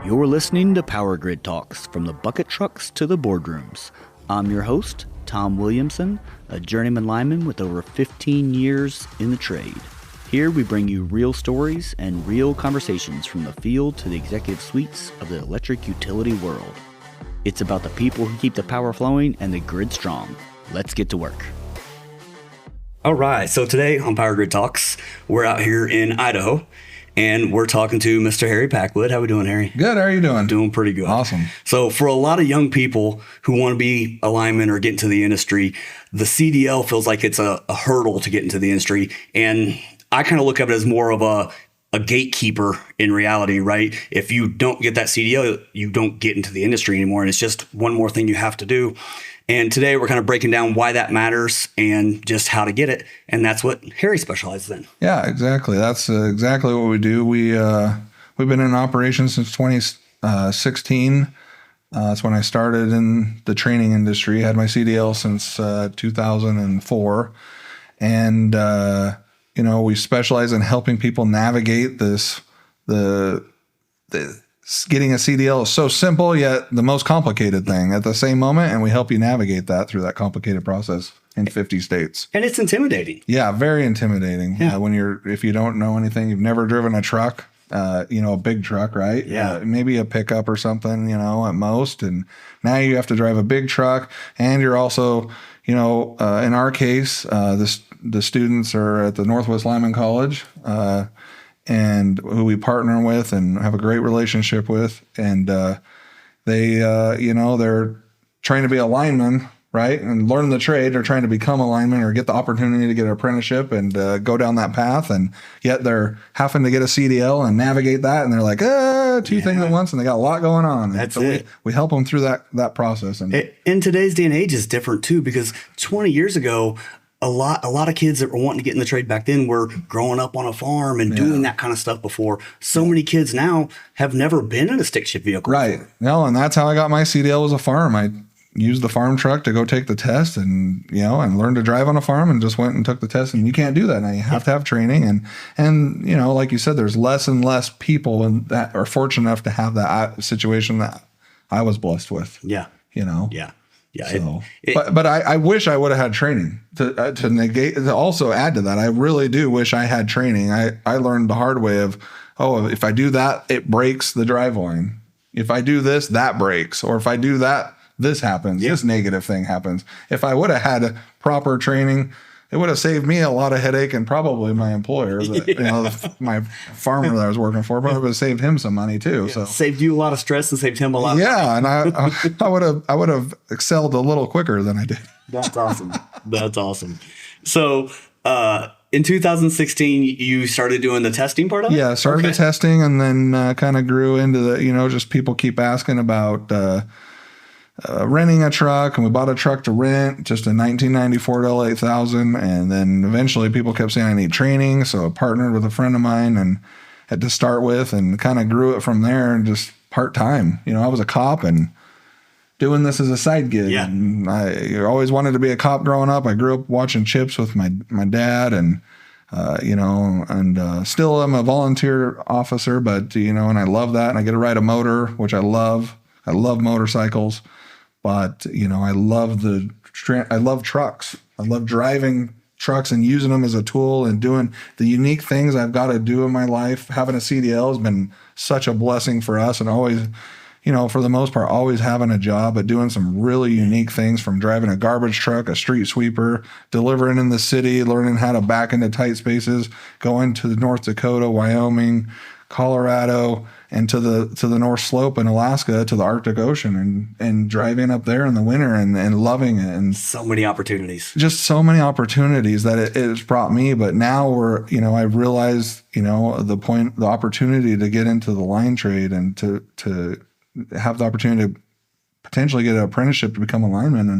You're listening to PowerGridTalks, from the bucket trucks to the boardrooms. I'm your host, Tom Williamson, a journeyman lineman with over 15 years in the trade. Here we bring you real stories and real conversations from the field to the executive suites of the electric utility world. It's about the people who keep the power flowing and the grid strong. Let's get to work. All right, so today on PowerGridTalks, we're out here in Idaho. And we're talking to Mr. Harry Packwood. How we doing, Harry? Good. How are you doing? Doing pretty good. Awesome. So for a lot of young people who want to be a lineman or get into the industry, the CDL feels like it's a hurdle to get into the industry. And I kind of look at it as more of a gatekeeper in reality, right? If you don't get that CDL, you don't get into the industry anymore. And it's just one more thing you have to do. And today we're kind of breaking down why that matters and just how to get it. And that's what Harry specializes in. Yeah, exactly. That's exactly what we do. We've been in operation since 2016. That's when I started in the training industry. I had my CDL since 2004. And, we specialize in helping people navigate this. Getting a CDL is so simple, yet the most complicated thing at the same moment. And we help you navigate that through that complicated process in 50 states. And it's intimidating. Yeah, very intimidating. Yeah. If you don't know anything, you've never driven a truck, a big truck, right? Yeah. Maybe a pickup or something, at most. And now you have to drive a big truck. And you're also, in our case, the students are at the Northwest Lineman College, and who we partner with and have a great relationship with. And they're trying to be a lineman, right? And learn the trade. They're trying to become a lineman or get the opportunity to get an apprenticeship and go down that path. And yet they're having to get a CDL and navigate that. And they're like, two things at once. And they got a lot going on. That's so it. We help them through that process. And in today's day and age is different too, because 20 years ago, a lot of kids that were wanting to get in the trade back then were growing up on a farm and doing that kind of stuff before. So many kids now have never been in a stick shift vehicle. Right. Before. No, and that's how I got my CDL, was a farm. I used the farm truck to go take the test and learn to drive on a farm, and just went and took the test. And you can't do that now. You have to have training. And like you said, there's less and less people that are fortunate enough to have that situation that I was blessed with. Yeah. Yeah. Yeah. So, but I wish I would have had training to also add to that. I really do wish I had training. I learned the hard way of, if I do that, it breaks the drive line. If I do this, that breaks. Or if I do that, this happens. This negative thing happens. If I would have had proper training, it would have saved me a lot of headache, and probably my employer, my farmer that I was working for, probably would have saved him some money too. Yeah. So saved you a lot of stress and saved him a lot. Yeah, and I would have excelled a little quicker than I did. That's awesome. That's awesome. So in 2016, you started doing the testing part of it? Yeah, started the testing, and then kind of grew into the just people keep asking about renting a truck, and we bought a truck to rent, just a 1994 L8000, and then eventually people kept saying I need training, so I partnered with a friend of mine and had to start with, and kind of grew it from there, and just part-time. I was a cop and doing this as a side gig. Yeah. And I always wanted to be a cop growing up. I grew up watching Chips with my dad, and still I'm a volunteer officer, but and I love that, and I get to ride a motor, which I love. I love motorcycles. But, I love trucks. I love driving trucks and using them as a tool and doing the unique things I've got to do in my life. Having a CDL has been such a blessing for us, and always, for the most part, always having a job, but doing some really unique things, from driving a garbage truck, a street sweeper, delivering in the city, learning how to back into tight spaces, going to North Dakota, Wyoming, Colorado, and to the North Slope in Alaska, to the Arctic Ocean, and driving up there in the winter and loving it. And so many opportunities. Just so many opportunities that it has brought me. But now I've realized, the opportunity to get into the line trade and to have the opportunity to potentially get an apprenticeship to become a lineman,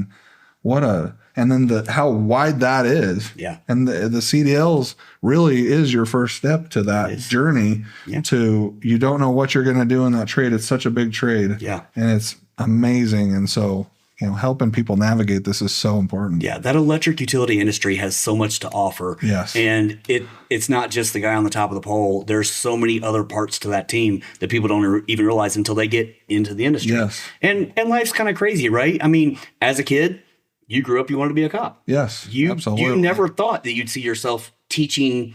and then how wide that is. Yeah. And the CDLs really is your first step to that journey. Yeah. You don't know what you're going to do in that trade. It's such a big trade. Yeah. And it's amazing. And so, helping people navigate this is so important. Yeah, that electric utility industry has so much to offer. Yes. And it's not just the guy on the top of the pole. There's so many other parts to that team that people don't even realize until they get into the industry. Yes. And life's kind of crazy, right? I mean, as a kid, you grew up, you wanted to be a cop. Yes, absolutely. You never thought that you'd see yourself teaching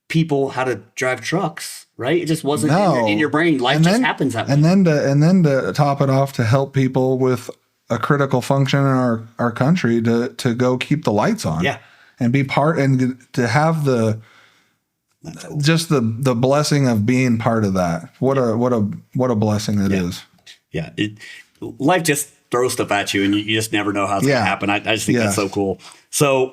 people how to drive trucks, right? It just wasn't in your brain. Life just happens that way. And then to top it off, to help people with a critical function in our country to go keep the lights on. Yeah. And be part, and to have the blessing of being part of that. What a blessing it is. Yeah. Life just throws stuff at you and you just never know how it's going to happen. I just think that's so cool. So,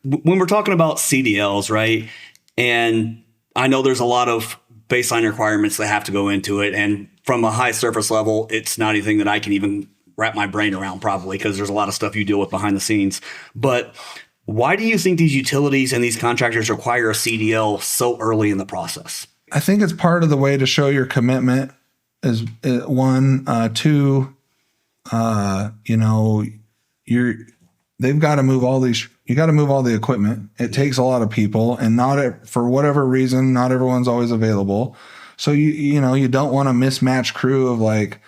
when we're talking about CDLs, right? And I know there's a lot of baseline requirements that have to go into it. And from a high surface level, it's not anything that I can even wrap my brain around, probably, because there's a lot of stuff you deal with behind the scenes. But why do you think these utilities and these contractors require a CDL so early in the process? I think it's part of the way to show your commitment is one, two, they've got to move all these, you got to move all the equipment. It takes a lot of people, and for whatever reason, not everyone's always available. So you don't want a mismatched crew of like,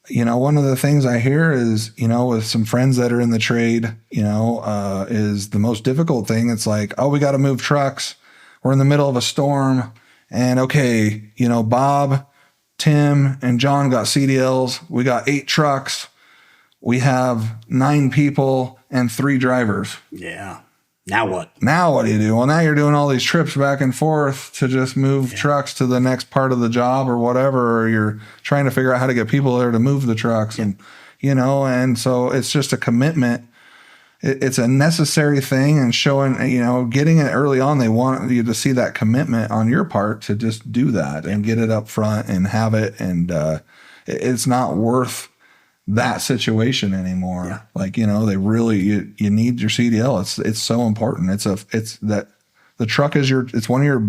one of the things I hear is, with some friends that are in the trade, is the most difficult thing. It's like, oh, we got to move trucks. We're in the middle of a storm. And okay, Bob, Tim, and John got CDLs. We got 8 trucks. We have 9 people and 3 drivers. Yeah. Now what? Now what do you do? Well, now you're doing all these trips back and forth to just move trucks to the next part of the job or whatever, or you're trying to figure out how to get people there to move the trucks. And, and so it's just a commitment. It's a necessary thing, and showing, getting it early on. They want you to see that commitment on your part to just do that and get it up front and have it. And it's not worth that situation anymore. Yeah. Like, they really, you need your CDL. It's so important. It's that the truck is it's one of your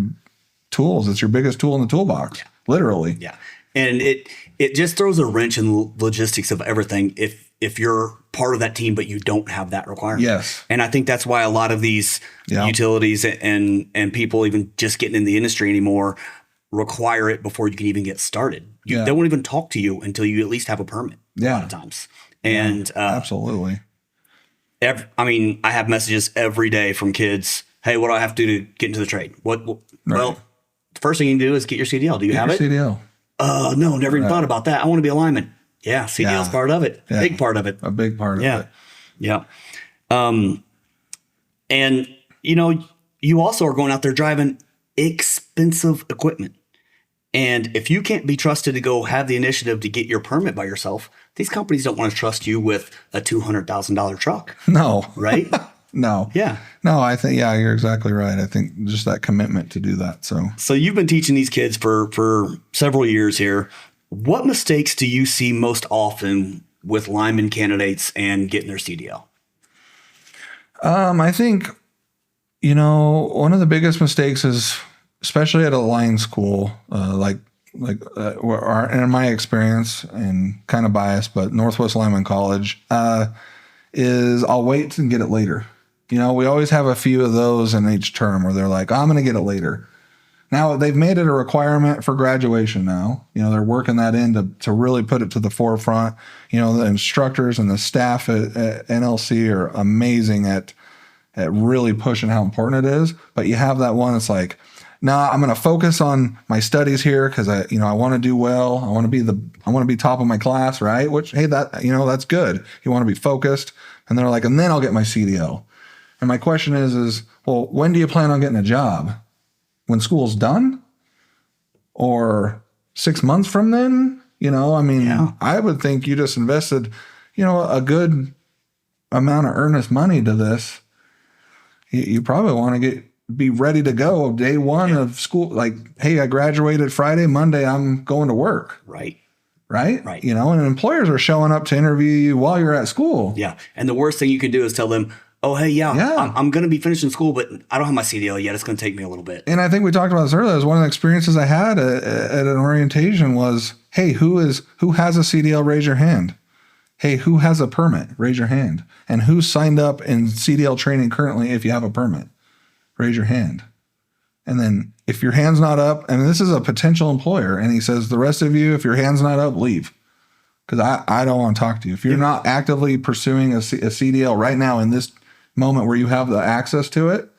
tools. It's your biggest tool in the toolbox, literally. Yeah. And it just throws a wrench in the logistics of everything if you're part of that team, but you don't have that requirement. Yes. And I think that's why a lot of these utilities and people even just getting in the industry anymore require it before you can even get started. They won't even talk to you until you at least have a permit. A lot of times. And absolutely. I have messages every day from kids. Hey, what do I have to do to get into the trade? Well, the first thing you can do is get your CDL. Do you have it? CDL. No, never even thought about that. I want to be a lineman. Yeah, CDL is part of it. Yeah. Big part of it. A big part of it. Yeah. And you also are going out there driving expensive equipment. And if you can't be trusted to go have the initiative to get your permit by yourself, these companies don't want to trust you with a $200,000 truck. No. Right? No. Yeah. No, I think, you're exactly right. I think just that commitment to do that. So you've been teaching these kids for several years here. What mistakes do you see most often with lineman candidates and getting their CDL? I think, one of the biggest mistakes is, especially at a line school, in my experience, and kind of biased, but Northwest Lineman College, is I'll wait and get it later. We always have a few of those in each term where they're like, I'm going to get it later. Now they've made it a requirement for graduation now. They're working that in to really put it to the forefront. The instructors and the staff at NLC are amazing at really pushing how important it is. But you have that one that's like, I'm going to focus on my studies here because I want to do well. I want to be top of my class, right? Which, hey, that's good. You want to be focused. And they're like, and then I'll get my CDL. And my question is, well, when do you plan on getting a job? When school's done? Or 6 months from then? I would think you just invested, a good amount of earnest money to this. You probably want to be ready to go day one of school. Like, hey, I graduated Friday, Monday, I'm going to work. Right. And employers are showing up to interview you while you're at school. Yeah. And the worst thing you can do is tell them, oh, hey, I'm going to be finishing school, but I don't have my CDL yet. It's going to take me a little bit. And I think we talked about this earlier. It was one of the experiences I had at an orientation was, hey, who has a CDL? Raise your hand. hey, who has a permit? Raise your hand. And who signed up in CDL training currently if you have a permit? Raise your hand. And then if your hand's not up, and this is a potential employer, and he says, the rest of you, if your hand's not up, leave. Because I don't want to talk to you. If you're not actively pursuing a CDL right now in this moment where you have the access to it,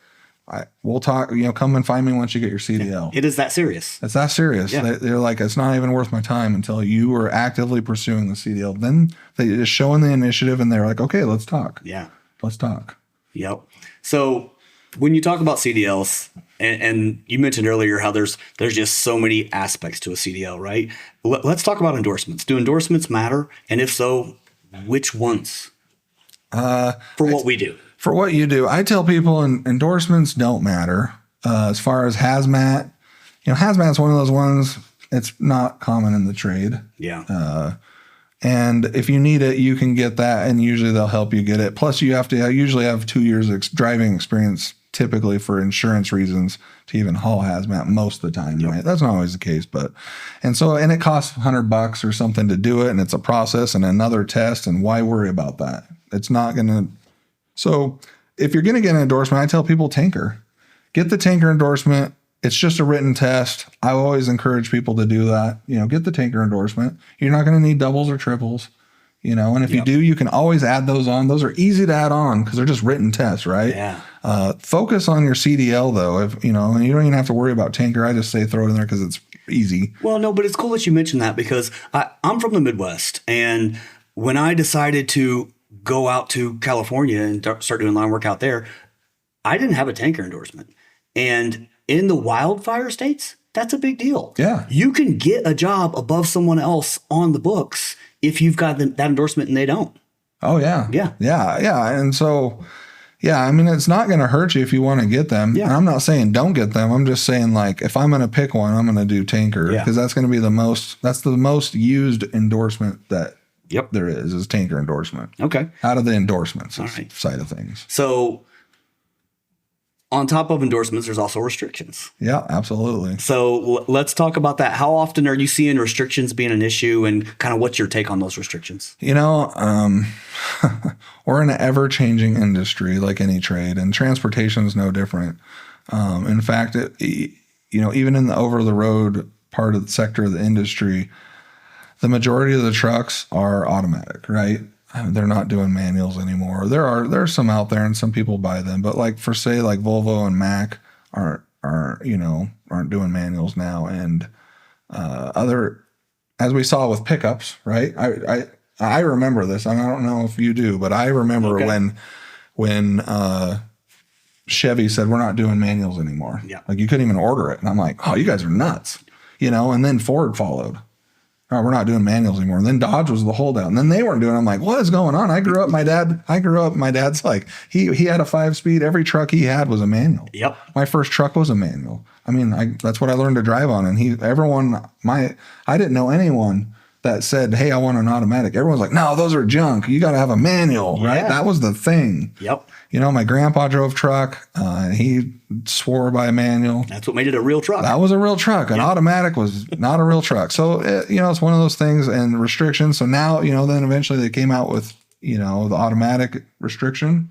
we'll talk, come and find me once you get your CDL. It is that serious. It's that serious. Yeah. They're like, it's not even worth my time until you are actively pursuing the CDL. Then they just showing the initiative and they're like, okay, let's talk. Yeah. Let's talk. Yep. So when you talk about CDLs, and you mentioned earlier how there's just so many aspects to a CDL, right? Let's talk about endorsements. Do endorsements matter? And if so, which ones? For what we do. For what you do, I tell people endorsements don't matter. As far as hazmat, hazmat's one of those ones, it's not common in the trade. Yeah. And if you need it, you can get that, and usually they'll help you get it. Plus, you have to usually have 2 years driving experience, typically for insurance reasons, to even haul hazmat most of the time, right? That's not always the case, and it costs $100 or something to do it, and it's a process and another test, and why worry about that? It's not going to. So if you're going to get an endorsement, I tell people tanker. Get the tanker endorsement. It's just a written test. I always encourage people to do that. Get the tanker endorsement. You're not going to need doubles or triples, and if you do, you can always add those on. Those are easy to add on because they're just written tests, right? Yeah. Focus on your CDL though. If and you don't even have to worry about tanker. I just say throw it in there because it's easy. Well, no, but it's cool that you mentioned that because I'm from the Midwest, and when I decided to go out to California and start doing line work out there, I didn't have a tanker endorsement. And in the wildfire states, that's a big deal. Yeah. You can get a job above someone else on the books if you've got that endorsement and they don't. Oh, yeah. Yeah. Yeah. Yeah. And so, it's not going to hurt you if you want to get them. Yeah. And I'm not saying don't get them. I'm just saying, like, if I'm going to pick one, I'm going to do tanker because that's going to be the most used endorsement that there is tanker endorsement. Okay. Out of the endorsements right. side of things. So on top of endorsements, there's also restrictions. Yeah, absolutely. So let's talk about that. How often are you seeing restrictions being an issue, and kind of what's your take on those restrictions? We're in an ever-changing industry like any trade, and transportation is no different. In fact, even in the over-the-road part of the sector of the industry, the majority of the trucks are automatic, right? They're not doing manuals anymore. There are some out there, and some people buy them, but like Volvo and Mack aren't doing manuals now. And as we saw with pickups, right? I remember this, and I don't know if you do, but I remember when Chevy said we're not doing manuals anymore. Yeah. Like you couldn't even order it, and I'm like, oh, you guys are nuts, And then Ford followed. Oh, we're not doing manuals anymore. And then Dodge was the holdout. And then they weren't doing it. I'm like, what is going on? My dad's like, he had a 5-speed. Every truck he had was a manual. Yep. My first truck was a manual. I mean, that's what I learned to drive on. And I didn't know anyone that said, hey, I want an automatic. Everyone's like, no, those are junk. You got to have a manual, right? That was the thing. Yep. My grandpa drove truck. He swore by a manual. That's what made it a real truck. That was a real truck. An automatic was not a real truck. So, it's one of those things and restrictions. So now, then eventually they came out with, the automatic restriction.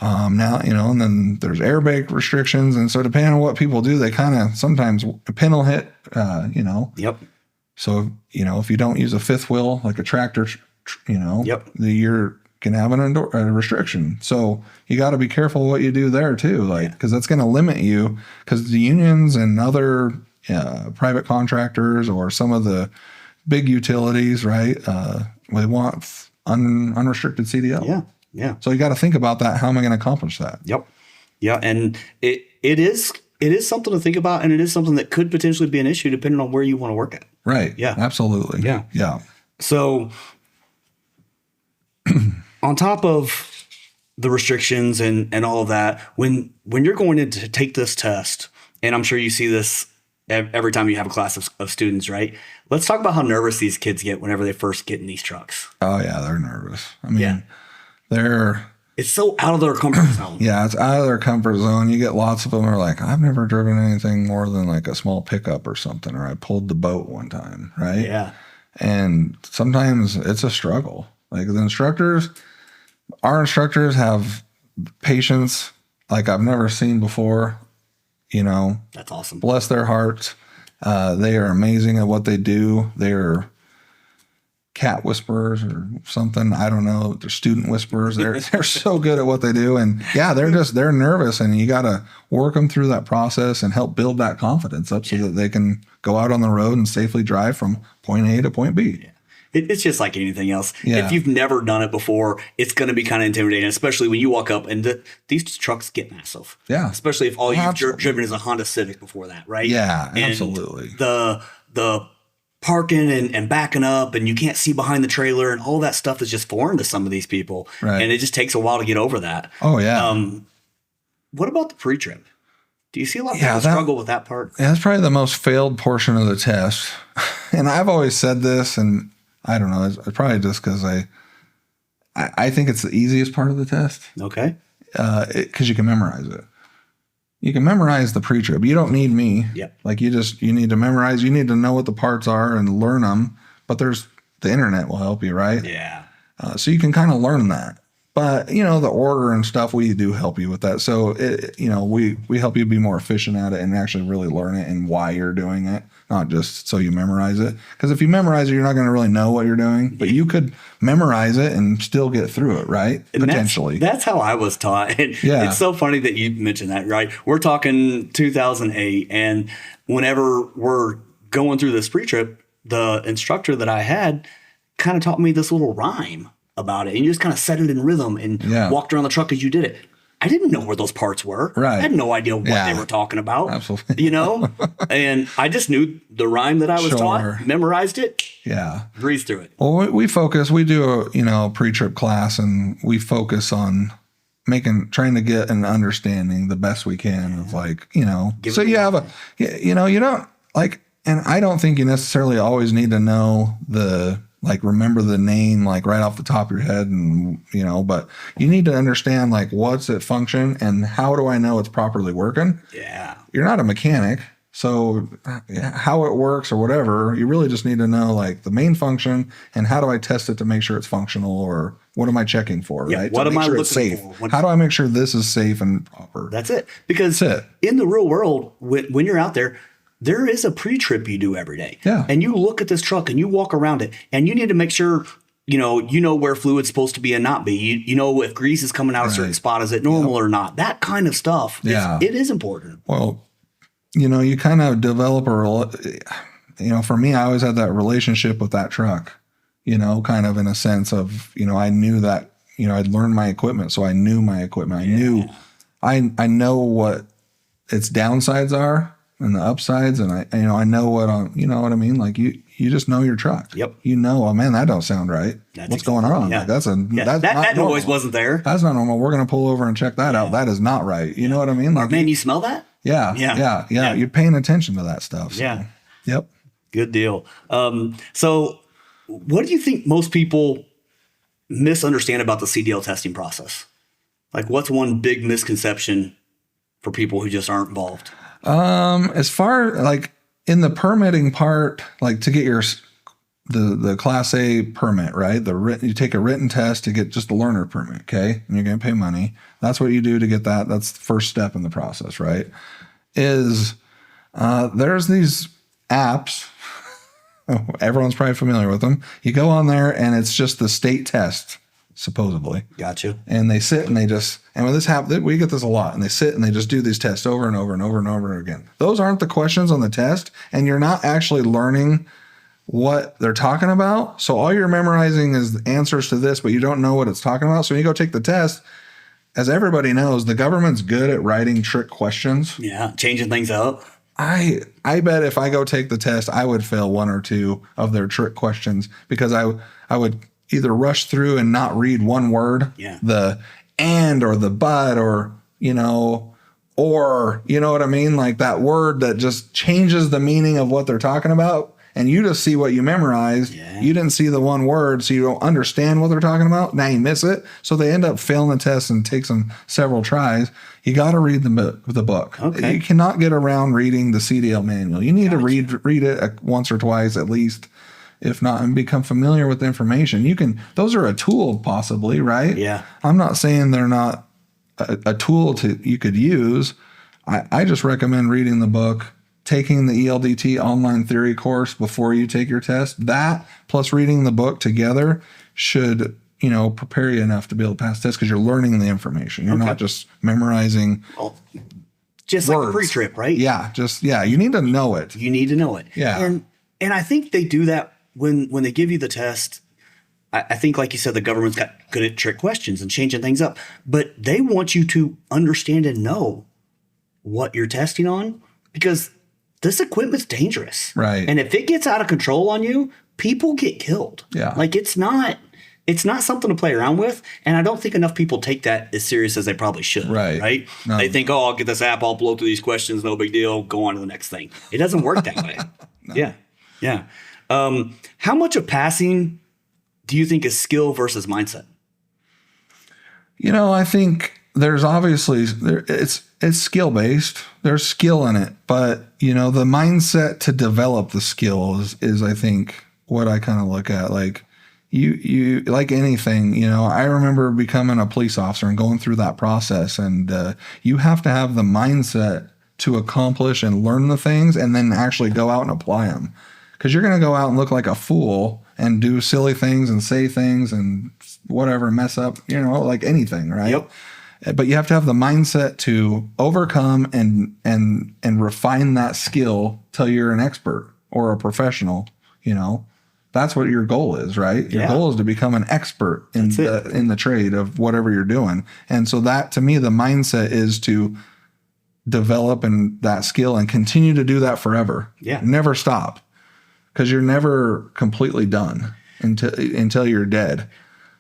Now, and then there's airbag restrictions. And so depending on what people do, they kind of sometimes a pin will hit, Yep. So, if you don't use a fifth wheel, like a tractor, you're can have a restriction. So you got to be careful what you do there too, because that's going to limit you. Because the unions and other private contractors or some of the big utilities, right? They want unrestricted CDL. Yeah, yeah. So you got to think about that. How am I going to accomplish that? Yep. Yeah, and it is something to think about, and it is something that could potentially be an issue depending on where you want to work at. Right. Yeah. Absolutely. Yeah. Yeah. So on top of the restrictions and all of that, when you're going in to take this test, and I'm sure you see this every time you have a class of students, right? Let's talk about how nervous these kids get whenever they first get in these trucks. Oh yeah, they're nervous. I mean, it's so out of their comfort zone. Yeah, it's out of their comfort zone. You get lots of them who are like, I've never driven anything more than like a small pickup or something, or I pulled the boat one time, right? Yeah. And sometimes it's a struggle. Like our instructors have patience like I've never seen before. That's awesome. Bless their hearts. They are amazing at what they do. They're cat whisperers or something. I don't know. They're student whisperers. They're so good at what they do. And yeah, they're nervous, and you got to work them through that process and help build that confidence up so that they can go out on the road and safely drive from point A to point B. Yeah. It's just like anything else. Yeah. If you've never done it before, it's going to be kind of intimidating, especially when you walk up and these trucks get massive. Yeah. Especially if all you've driven is a Honda Civic before that, right? Yeah, and absolutely. The parking and backing up, and you can't see behind the trailer, and all that stuff is just foreign to some of these people. Right. And it just takes a while to get over that. Oh, yeah. What about the pre-trip? Do you see a lot of people struggle with that part? Yeah, that's probably the most failed portion of the test. And I've always said this, and I don't know, it's probably just because I think it's the easiest part of the test. Okay. Because you can memorize it. You can memorize the pre-trip. You don't need me. Yep. Like you need to memorize. You need to know what the parts are and learn them. But the internet will help you, right? Yeah. So you can kind of learn that. But, the order and stuff, we do help you with that. So, we help you be more efficient at it and actually really learn it and why you're doing it, not just so you memorize it. Because if you memorize it, you're not going to really know what you're doing. But you could memorize it and still get through it, right? And potentially. That's how I was taught. And Yeah. It's so funny that you mentioned that, right? We're talking 2008. And whenever we're going through this pre-trip, the instructor that I had kind of taught me this little rhyme about it, and you just kind of set it in rhythm and walked around the truck as you did it. I didn't know where those parts were. Right. I had no idea what they were talking about. Absolutely. And I just knew the rhyme that I was taught, memorized it, breezed through it. Well, we do a pre-trip class, and we focus on trying to get an understanding the best we can of so you have you don't and I don't think you necessarily always need to know remember the name right off the top of your head, and but you need to understand what's its function and how do I know it's properly working. Yeah. You're not a mechanic, so how it works or whatever, you really just need to know the main function and how do I test it to make sure it's functional, or what am I checking for, right? What am I looking safe. for? How do I make sure this is safe and proper? That's it. Because in the real world, when you're out there is a pre-trip you do every day. Yeah. And you look at this truck and you walk around it, and you need to make sure, you know where fluid's supposed to be and not be. You know if grease is coming out a certain spot, is it normal or not? That kind of stuff. It is important. Well, you kind of develop for me, I always had that relationship with that truck, kind of in a sense of, I knew that, I'd learned my equipment. So I knew my equipment. I know what its downsides are and the upsides, and I know what what I mean. You just know your truck. Yep. Oh man, that don't sound right. What's going on? Yeah. That noise wasn't there. That's not normal. We're gonna pull over and check that out. That is not right. You know what I mean? Man, you smell that? Yeah. You're paying attention to that stuff. So. Yeah. Yep. Good deal. So what do you think most people misunderstand about the CDL testing process? What's one big misconception for people who just aren't involved? As far in the permitting part, to get the Class A permit, right? You take a written test to get just the learner permit, okay? And you're going to pay money. That's what you do to get that. That's the first step in the process, right? There's these apps. Everyone's probably familiar with them. You go on there and it's just the state test, supposedly. Gotcha. And they sit and and when this happens, we get this a lot, and they sit and they just do these tests over and over and over and over again. Those aren't the questions on the test, and you're not actually learning what they're talking about. So all you're memorizing is the answers to this, but you don't know what it's talking about. So when you go take the test, as everybody knows, the government's good at writing trick questions. Yeah, changing things up. I bet if I go take the test, I would fail one or two of their trick questions because I would either rush through and not read one word, the and or the but or or you know what I mean, that word that just changes the meaning of what they're talking about, and you just see what you memorized. You didn't see the one word, so you don't understand what they're talking about. Now you miss it, so they end up failing the test and takes them several tries. You got to read the book. Okay. You cannot get around reading the CDL manual. You need to read it once or twice at least. if not, and become familiar with the information. Those are a tool possibly, right? Yeah. I'm not saying they're not a tool you could use. I just recommend reading the book, taking the ELDT online theory course before you take your test. That plus reading the book together should, prepare you enough to be able to pass the test because you're learning the information. You're not just memorizing. Well, just words. like a pre-trip, right? Yeah. You need to know it. You need to know it. Yeah. And I think they do that when they give you the test. I think, like you said, the government's got good at trick questions and changing things up, but they want you to understand and know what you're testing on because this equipment's dangerous. Right. And if it gets out of control on you, people get killed. Yeah. Like it's not something to play around with. And I don't think enough people take that as serious as they probably should. Right. No. They think, I'll get this app, I'll blow through these questions, no big deal, go on to the next thing. It doesn't work that way. No. Yeah. Yeah. How much of passing do you think is skill versus mindset? I think there's obviously it's skill based. There's skill in it, but the mindset to develop the skill is I think what I kind of look at. Like you like anything, I remember becoming a police officer and going through that process, and you have to have the mindset to accomplish and learn the things and then actually go out and apply them. Because you're going to go out and look like a fool and do silly things and say things and whatever, mess up, like anything, right? Yep. But you have to have the mindset to overcome and refine that skill till you're an expert or a professional. That's what your goal is, right? Your goal is to become an expert in the trade of whatever you're doing. And so that, to me, the mindset is to develop that skill and continue to do that forever. Yeah. Never stop. Because you're never completely done until you're dead.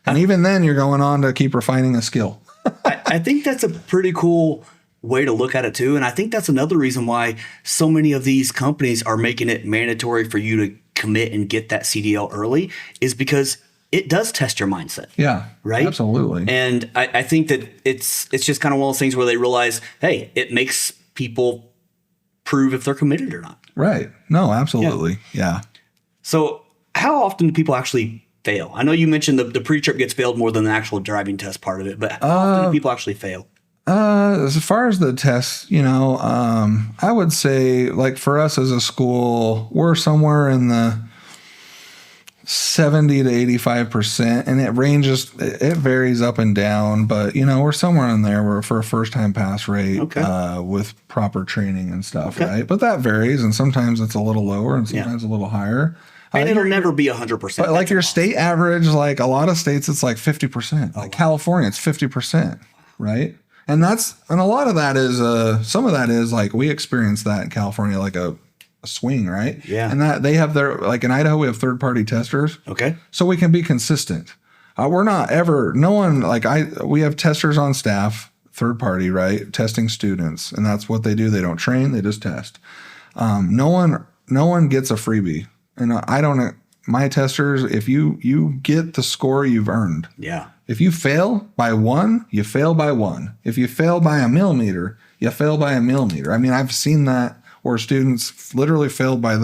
And even then, you're going on to keep refining a skill. I think that's a pretty cool way to look at it, too. And I think that's another reason why so many of these companies are making it mandatory for you to commit and get that CDL early, is because it does test your mindset. Yeah, right? Absolutely. And I think that it's just kind of one of those things where they realize, hey, it makes people prove if they're committed or not. Right. No, absolutely. Yeah. So how often do people actually fail? I know you mentioned the pre-trip gets failed more than the actual driving test part of it, but how often do people actually fail? As far as the tests, I would say, like, for us as a school, we're somewhere in the 70 to 85%, and it varies up and down, but we're somewhere in there for a first-time pass rate. Okay. With proper training and stuff, right? But that varies, and sometimes it's a little lower and sometimes a little higher. And it'll never be 100%. But like your state average, like a lot of states, it's like 50%. Like California, it's 50%, right? And a lot of that is some of that is like we experienced that in California, like a swing, right? Yeah. And that they have like in Idaho, we have third-party testers. Okay. So we can be consistent. We're not ever, no one, we have testers on staff, third party, right? Testing students. And that's what they do. They don't train, they just test. No one gets a freebie. And my testers, if you get the score you've earned. Yeah. If you fail by 1, you fail by 1. If you fail by a millimeter, you fail by a millimeter. I mean, I've seen that where students literally failed by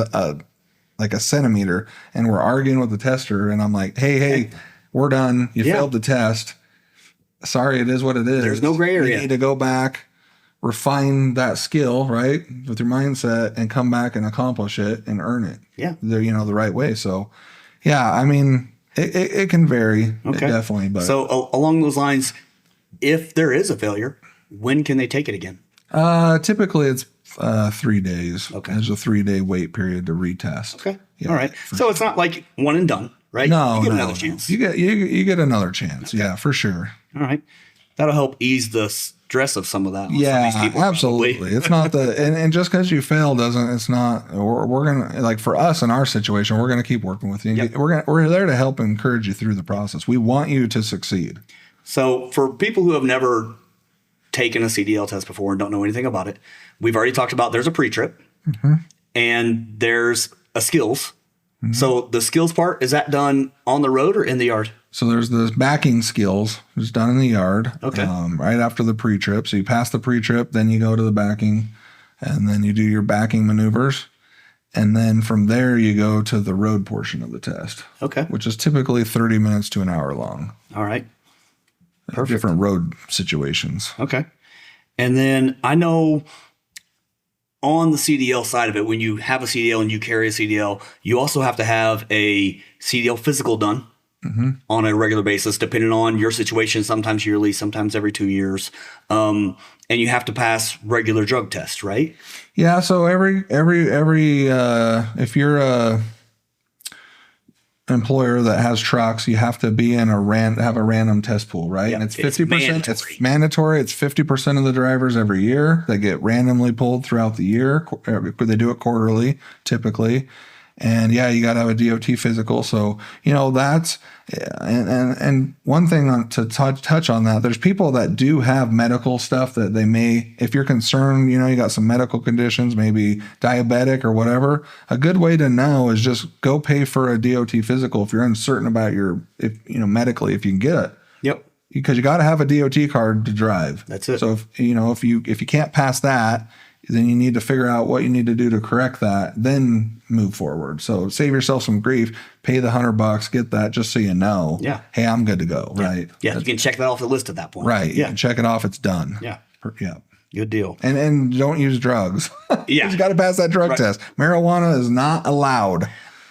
like a centimeter, and we're arguing with the tester, and I'm like, hey, we're done. You failed the test. Sorry, it is what it is. There's no gray area. You need to go back, refine that skill, right, with your mindset, and come back and accomplish it and earn it. Yeah. The right way. So, yeah, I mean, it can vary. Okay. Definitely. But so along those lines, if there is a failure, when can they take it again? Typically it's 3 days. Okay. There's a 3-day wait period to retest. Okay. Yeah, all right. So it's not like one and done, right? No, you get no, another chance. You get another chance. Okay. Yeah, for sure. All right. That'll help ease the stress of some of that. Yeah, absolutely. It's not and just because you fail it's not, we're going to, like for us in our situation, we're going to keep working with you. Yep. We're there to help encourage you through the process. We want you to succeed. So for people who have never taken a CDL test before and don't know anything about it, we've already talked about there's a pre-trip and there's a skills. Mm-hmm. So the skills part, is that done on the road or in the yard? So there's the backing skills, which is done in the yard. Okay. Right after the pre-trip. So you pass the pre-trip, then you go to the backing, and then you do your backing maneuvers. And then from there, you go to the road portion of the test. Okay. Which is typically 30 minutes to an hour long. All right. Perfect. Different road situations. Okay. And then I know on the CDL side of it, when you have a CDL and you carry a CDL, you also have to have a CDL physical done on a regular basis, depending on your situation, sometimes yearly, sometimes every 2 years. And you have to pass regular drug tests, right? Yeah. So every if you're a employer that has trucks, you have to be in have a random test pool, right? Yep. And it's 50%. It's It's mandatory. It's 50% of the drivers every year. They get randomly pulled throughout the year. They do it quarterly, typically. And yeah, you got to have a DOT physical. So, that's, and one thing to touch on that, there's people that do have medical stuff that they may, if you're concerned, you got some medical conditions, maybe diabetic or whatever, a good way to know is just go pay for a DOT physical if you're uncertain about medically, if you can get it. Yep. Because you got to have a DOT card to drive. That's it. So if you can't pass that, then you need to figure out what you need to do to correct that, then move forward. So save yourself some grief, pay the $100, get that just so you know, hey, I'm good to go, right? Yeah, you can check that off the list at that point. Right, you can check it off, it's done. Yeah. Yeah. Good deal. And don't use drugs. Yeah. You got to pass that drug test. Marijuana is not allowed.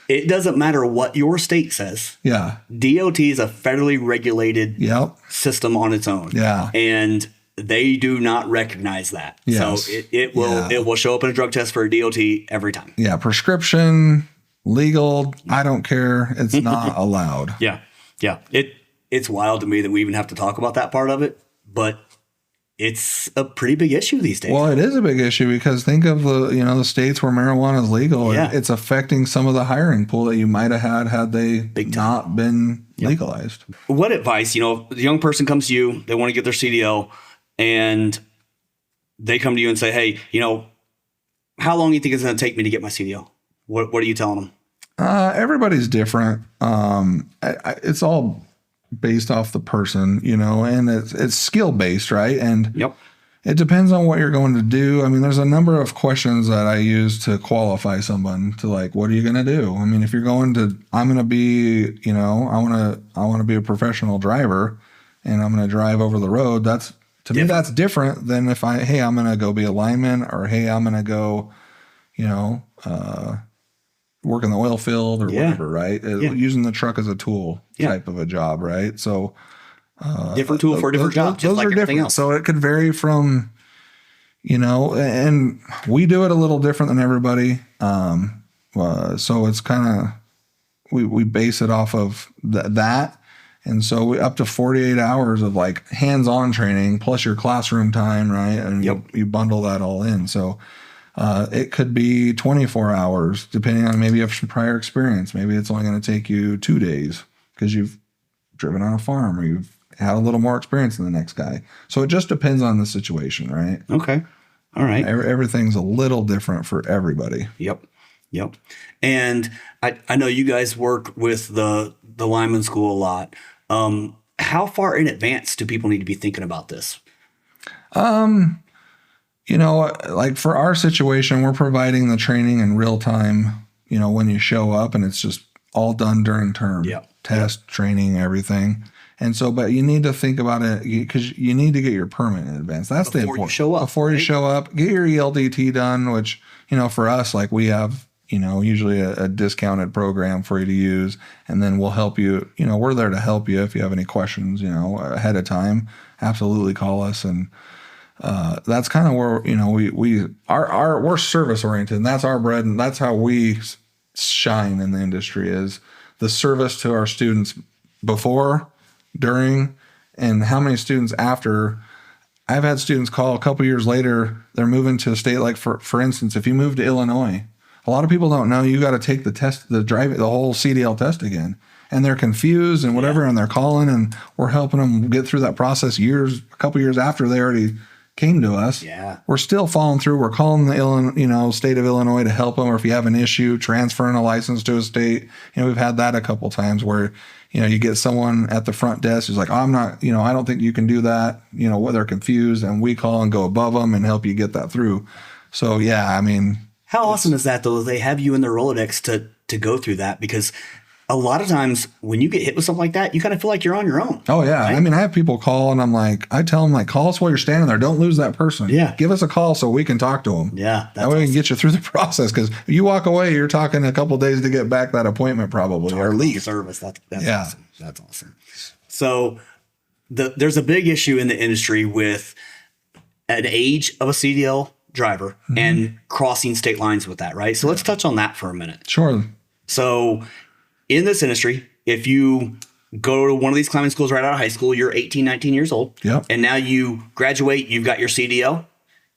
It doesn't matter what your state says. Yeah. DOT is a federally regulated system on its own. Yeah. And they do not recognize that. Yes. So it will show up in a drug test for a DOT every time. Yeah. Prescription, legal, I don't care. It's not allowed. Yeah. Yeah. It's wild to me that we even have to talk about that part of it, but it's a pretty big issue these days. Well, it is a big issue because think of the states where marijuana is legal. Yeah. It's affecting some of the hiring pool that you might have had they not been legalized. What advice, the young person comes to you, they want to get their CDL, and they come to you and say, hey, how long do you think it's going to take me to get my CDL? What are you telling them? Everybody's different. It's all based off the person, and it's skill based, right? And it depends on what you're going to do. I mean, there's a number of questions that I use to qualify someone to what are you going to do? I mean, if you're I'm going to be, I want to be a professional driver and I'm going to drive over the road. To me, that's different than if I'm going to go be a lineman or, hey, I'm going to go, work in the oil field or whatever, right? Using the truck as a tool type of a job, right? So different tool for a different job, just like everything else. So it could vary from, and we do it a little different than everybody. So it's kind of, we base it off of that. And so we up to 48 hours of hands-on training plus your classroom time, right? And you bundle that all in. So it could be 24 hours, depending on maybe you have some prior experience. Maybe it's only going to take you 2 days because you've driven on a farm or you've had a little more experience than the next guy. So it just depends on the situation, right? Okay. All right. Everything's a little different for everybody. Yep. And I know you guys work with the lineman school a lot. How far in advance do people need to be thinking about this? For our situation, we're providing the training in real time, when you show up, and it's just all done during term. Test, training, everything. And so, but you need to think about it because you need to get your permit in advance. That's the important. Before you show up, get your ELDT done, which, for us, we have, usually a discounted program for you to use. And then we'll help you. We're there to help you if you have any questions, ahead of time. Absolutely call us. And that's kind of where, we're service oriented, and that's our bread, and that's how we shine in the industry is the service to our students before, during, and how many students after. I've had students call a couple years later, they're moving to a state for instance, if you move to Illinois, a lot of people don't know you got to take the whole CDL test again. And they're confused and whatever, and they're calling, and we're helping them get through that process a couple years after they already came to us. We're still following through. We're calling the state of Illinois to help them, or if you have an issue transferring a license to a state. We've had that a couple times where you get someone at the front desk who's like, I'm not, I don't think you can do that. They're confused, and we call and go above them and help you get that through. So How awesome is that, though? They have you in their Rolodex to go through that, because a lot of times when you get hit with something like that, you kind of feel like you're on your own. Oh yeah. Right? I mean, I have people call and I tell them, like, call us while you're standing there. Don't lose that person. Yeah. Give us a call so we can talk to them. Yeah. That way we can get you through the process. Because if you walk away, you're talking a couple of days to get back that appointment probably, or leave. Service. That's awesome. That's awesome. So there's a big issue in the industry with an age of a CDL driver and crossing state lines with that, right? So let's touch on that for a minute. Sure. So in this industry, if you go to one of these climbing schools right out of high school, you're 18, 19 years old. Yep. And now you graduate, you've got your CDL.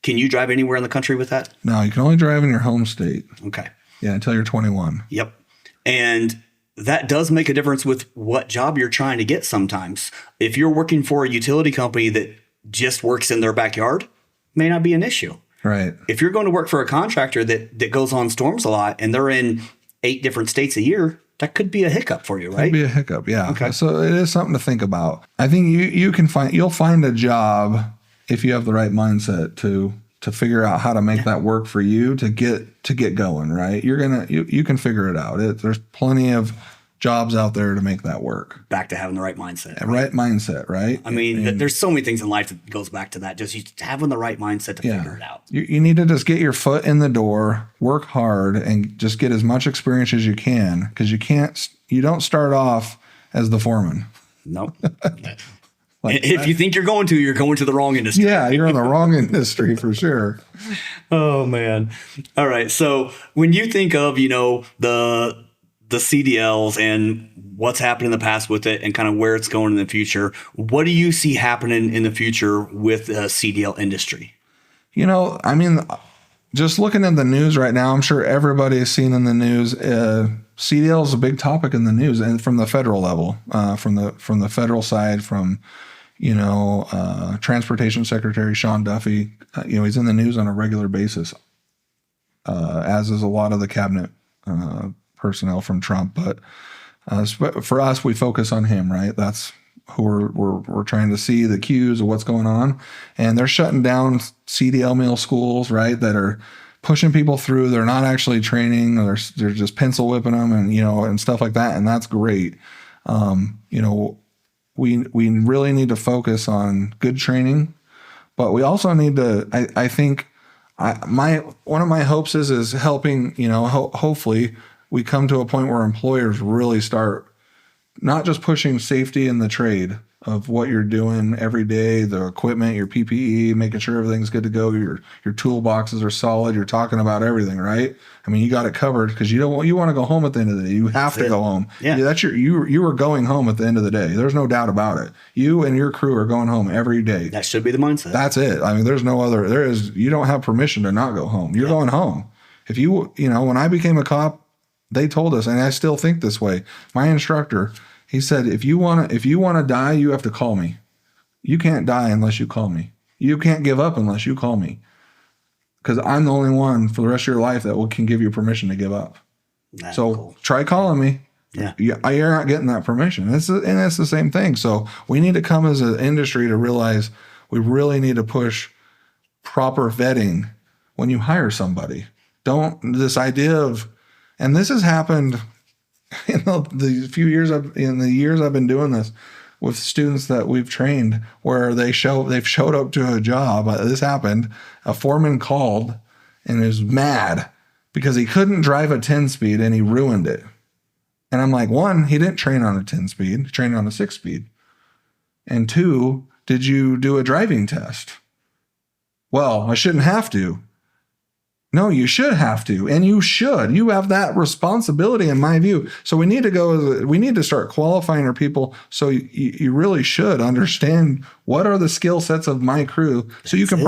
Can you drive anywhere in the country with that? No, you can only drive in your home state. Okay. Yeah, until you're 21. Yep. And that does make a difference with what job you're trying to get sometimes. If you're working for a utility company that just works in their backyard, may not be an issue. Right. If you're going to work for a contractor that goes on storms a lot and they're in 8 different states a year, that could be a hiccup for you, right? Could be a hiccup, yeah. Okay. So it is something to think about. I think you'll find a job if you have the right mindset to figure out how to make that work for you to get going, right? You can figure it out. There's plenty of jobs out there to make that work. Back to having the right mindset. Right mindset, right? I mean, there's so many things in life that goes back to that. Just having the right mindset to figure it out. You need to just get your foot in the door, work hard, and just get as much experience as you can, because you don't start off as the foreman. Nope. If you think you're going to the wrong industry. Yeah, you're in the wrong industry for sure. Oh man. All right. So when you think of, the CDLs and what's happened in the past with it and kind of where it's going in the future, what do you see happening in the future with the CDL industry? I mean, just looking at the news right now, I'm sure everybody has seen in the news, CDL is a big topic in the news, and from the federal level, from the federal side, from Transportation Secretary Sean Duffy, he's in the news on a regular basis, as is a lot of the cabinet personnel from Trump. But for us, we focus on him, right? That's who we're trying to see the cues of what's going on, and they're shutting down CDL mill schools, right? That are pushing people through. They're not actually training. They're just pencil whipping them, and stuff like that. And that's great. We really need to focus on good training, but we also need to. I think one of my hopes is helping. Hopefully we come to a point where employers really start not just pushing safety in the trade of what you're doing every day, the equipment, your PPE, making sure everything's good to go, your toolboxes are solid, you're talking about everything, right? I mean, you got it covered, because you want to go home at the end of the day. You have to go home. Yeah. That's you are going home at the end of the day. There's no doubt about it. You and your crew are going home every day. That should be the mindset. That's it. I mean, you don't have permission to not go home. You're going home. If when I became a cop, they told us, and I still think this way. My instructor, he said, if you want to die, you have to call me. You can't die unless you call me. You can't give up unless you call me, because I'm the only one for the rest of your life that can give you permission to give up. That's cool. Try calling me. Yeah, you're not getting that permission. It's the same thing. So we need to come as an industry to realize we really need to push proper vetting when you hire somebody. This idea of, and this has happened in the years I've been doing this with students that we've trained, where they've showed up to a job. This happened. A foreman called and was mad because he couldn't drive a 10-speed and he ruined it. And I'm like, 1, he didn't train on a 10-speed, he trained on a 6-speed. And 2, did you do a driving test? Well, I shouldn't have to. No, you should have to, and you should. You have that responsibility, in my view. So we need to start qualifying our people. So you really should understand what are the skill sets of my crew. So you can take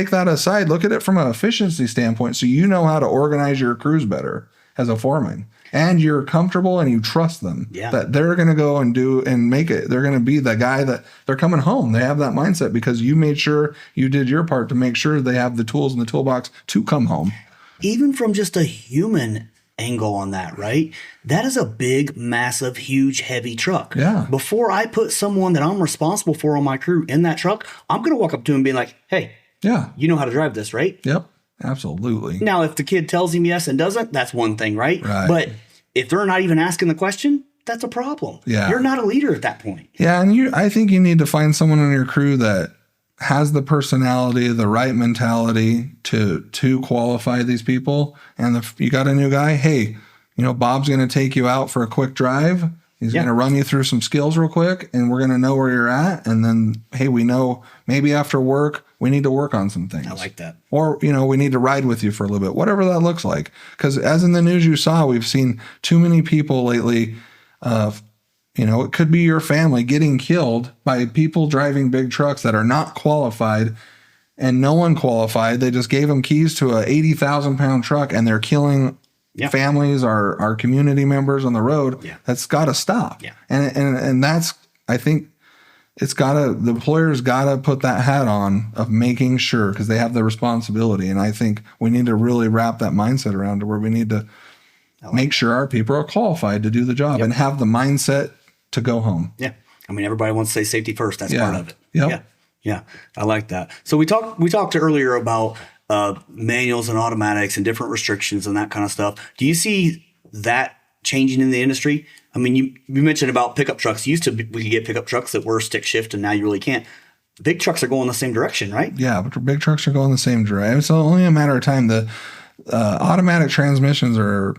that aside. Look at it from an efficiency standpoint. So you know how to organize your crews better as a foreman, and you're comfortable and you trust them that they're going to go and do and make it. They're going to be the guy that they're coming home. They have that mindset because you made sure you did your part to make sure they have the tools in the toolbox to come home. Even from just a human angle on that, right? That is a big, massive, huge, heavy truck. Yeah. Before I put someone that I'm responsible for on my crew in that truck, I'm going to walk up to him and be like, hey, Yeah. You know how to drive this, right? Yep. Absolutely. Now, if the kid tells him yes and doesn't, that's one thing, right? Right. But if they're not even asking the question, that's a problem. Yeah. You're not a leader at that point. Yeah. And I think you need to find someone on your crew that has the personality, the right mentality to qualify these people. And if you got a new guy, hey, Bob's going to take you out for a quick drive. He's going to run you through some skills real quick, and we're going to know where you're at. And then, hey, we know maybe after work, we need to work on some things. I like that. Or, we need to ride with you for a little bit, whatever that looks like. Because as in the news you saw, we've seen too many people lately, it could be your family getting killed by people driving big trucks that are not qualified, and no one qualified. They just gave them keys to a 80,000 pound truck, and they're killing families, our community members on the road. Yeah. That's got to stop. Yeah. And that's, I think the employer's got to put that hat on of making sure, because they have the responsibility. And I think we need to really wrap that mindset around to where we need to make sure our people are qualified to do the job and have the mindset to go home. Yeah. I mean, everybody wants to say safety first. That's part of it. Yep. Yeah. Yeah. I like that. So we talked earlier about manuals and automatics and different restrictions and that kind of stuff. Do you see that changing in the industry? I mean, you mentioned about pickup trucks. We could get pickup trucks that were stick shift, and now you really can't. Big trucks are going the same direction, right? Yeah, but big trucks are going the same direction. It's only a matter of time. The automatic transmissions are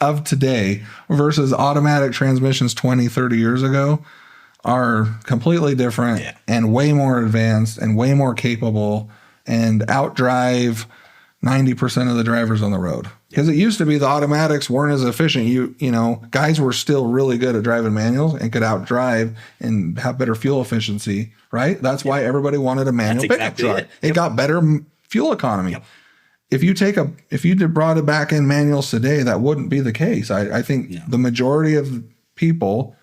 of today versus automatic transmissions 20, 30 years ago are completely different and way more advanced and way more capable and outdrive 90% of the drivers on the road. Because it used to be the automatics weren't as efficient. Guys were still really good at driving manuals and could outdrive and have better fuel efficiency, right? That's why everybody wanted a manual pickup truck. It got better fuel economy. Yep. If you brought it back in manuals today, that wouldn't be the case. I think the majority of people,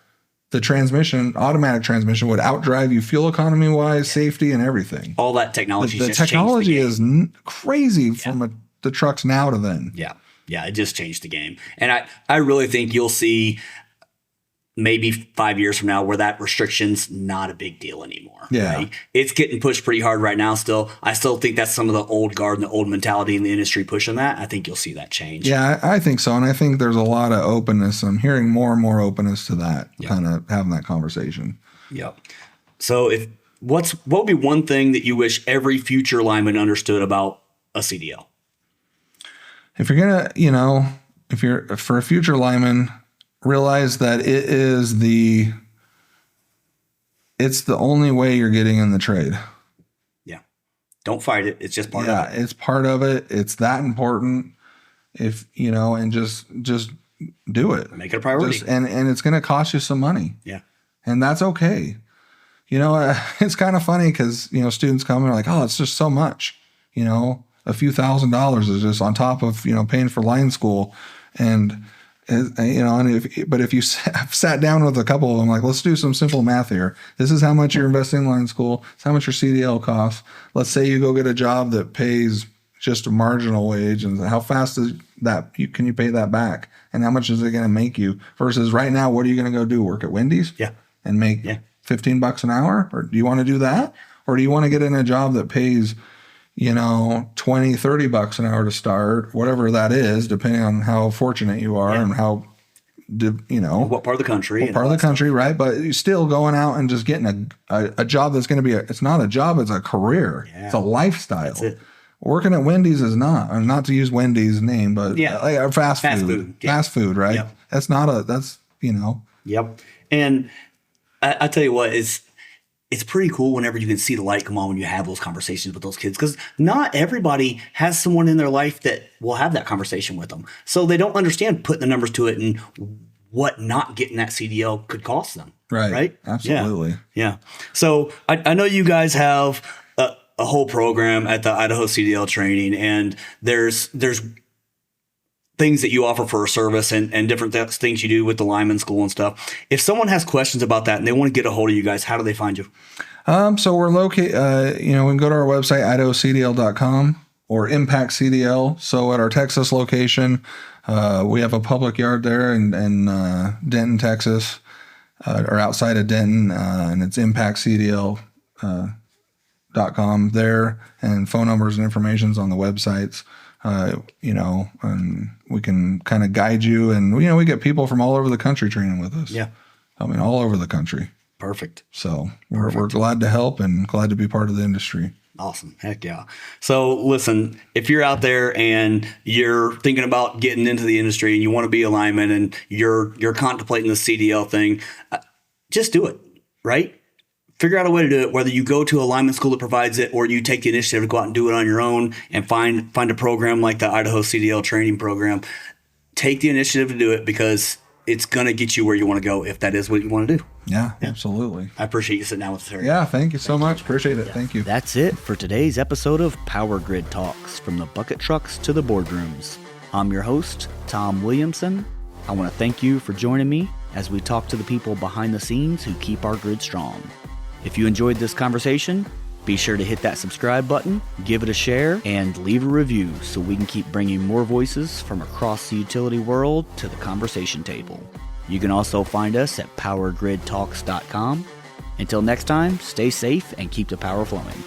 the automatic transmission would outdrive you fuel economy wise, safety, and everything. All that technology. The technology is crazy from the trucks now to then. Yeah. Yeah. It just changed the game. And I really think you'll see maybe 5 years from now where that restriction's not a big deal anymore. Yeah. Right? It's getting pushed pretty hard right now still. I still think that's some of the old guard and the old mentality in the industry pushing that. I think you'll see that change. Yeah, I think so. And I think there's a lot of openness. I'm hearing more and more openness to that, kind of having that conversation. Yep. So what would be one thing that you wish every future lineman understood about a CDL? If you're going to, for a future lineman, realize that it's the only way you're getting in the trade. Yeah. Don't fight it. It's just part of it. Yeah, it's part of it. It's that important. And just do it. Make it a priority. And it's going to cost you some money. Yeah. And that's okay. It's kind of funny because, students come and are like, oh, it's just so much, a few $1,000s is just on top of, paying for line school. And but if you sat down with a couple of them, like, let's do some simple math here. This is how much you're investing in line school. It's how much your CDL costs. Let's say you go get a job that pays just a marginal wage, and how fast can you pay that back? And how much is it going to make you? Versus right now, what are you going to go do? Work at Wendy's? Yeah. And make $15 an hour? Or do you want to do that? Or do you want to get in a job that pays, $20-$30 an hour to start, whatever that is, depending on how fortunate you are and how, what part of the country. What part of the country, right? But you're still going out and just getting a job that's going to be, it's not a job, it's a career. Yeah. It's a lifestyle. That's it. Working at Wendy's is not to use Wendy's name, but like fast food. Yeah. Fast food, right? Yep. That's. Yep. And I tell you what, it's pretty cool whenever you can see the light come on when you have those conversations with those kids, because not everybody has someone in their life that will have that conversation with them. So they don't understand putting the numbers to it and what not getting that CDL could cost them. Right? Absolutely. Yeah. So I know you guys have a whole program at the Idaho CDL training, and there's things that you offer for a service and different things you do with the lineman school and stuff. If someone has questions about that and they want to get a hold of you guys, how do they find you? So we're located, we can go to our website, idahocdl.com or Impact CDL. So at our Texas location, we have a public yard there in Denton, Texas, or outside of Denton, and it's Impact CDL. PowerGridTalks.com there, and phone numbers and information's on the websites. And we can kind of guide you. And, we get people from all over the country training with us. Yeah. I mean, all over the country. Perfect. So we're glad to help and glad to be part of the industry. Awesome. Heck yeah. So listen, if you're out there and you're thinking about getting into the industry and you want to be a lineman and you're contemplating the CDL thing, just do it, right? Figure out a way to do it, whether you go to a lineman school that provides it or you take the initiative to go out and do it on your own and find a program like the Idaho CDL training program. Take the initiative to do it because it's going to get you where you want to go if that is what you want to do. Yeah, absolutely. I appreciate you sitting down with us, Harry. Yeah, thank you so much. Appreciate it. Thank you. That's it for today's episode of Power Grid Talks, from the bucket trucks to the boardrooms. I'm your host, Tom Williamson. I want to thank you for joining me as we talk to the people behind the scenes who keep our grid strong. If you enjoyed this conversation, be sure to hit that subscribe button, give it a share, and leave a review so we can keep bringing more voices from across the utility world to the conversation table. You can also find us at PowerGridTalks.com. Until next time, stay safe and keep the power flowing.